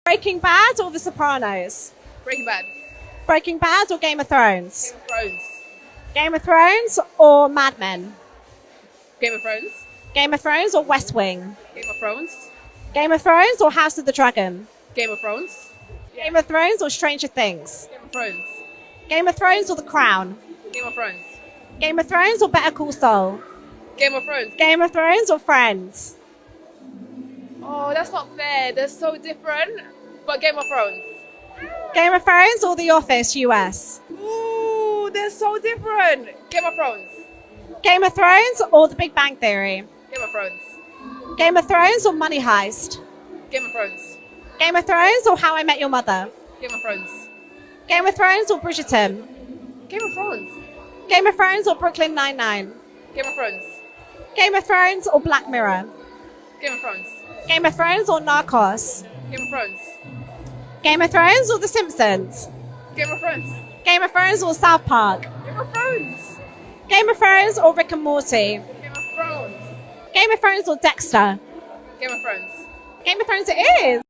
Breaking Bad or The Sopranos? Breaking Bad. Breaking Bad or Game of Thrones? Game of Thrones. Game of Thrones or Mad Men? Game of Thrones. Game of Thrones or West Wing? Game of Thrones. Game of Thrones or House of the Dragon? Game of Thrones. Game of Thrones or Stranger Things? Game of Thrones. Game of Thrones or The Crown? Game of Thrones. Game of Thrones or Better Call Saul? Game of Thrones. Game of Thrones or Friends? Oh, that's not fair. They're so different. But Game of Thrones. Game of Thrones or The Office US? Ooh, they're so different. Game of Thrones. Game of Thrones or The Big Bang Theory? Game of Thrones. Game of Thrones or Money Heist? Game of Thrones. Game of Thrones or How I Met Your Mother? Game of Thrones. Game of Thrones or Bridgerton? Game of Thrones. Game of Thrones or Brooklyn Nine-Nine? Game of Thrones. Game of Thrones or Black Mirror? Game of Thrones. Game of Thrones or Narcos? Game of Thrones. Game of Thrones or The Simpsons? Game of Thrones. Game of Thrones or South Park? Game of Thrones. Game of Thrones or Rick and Morty? Game of Thrones. Game of Thrones or Dexter? Game of Thrones. Game of Thrones it is!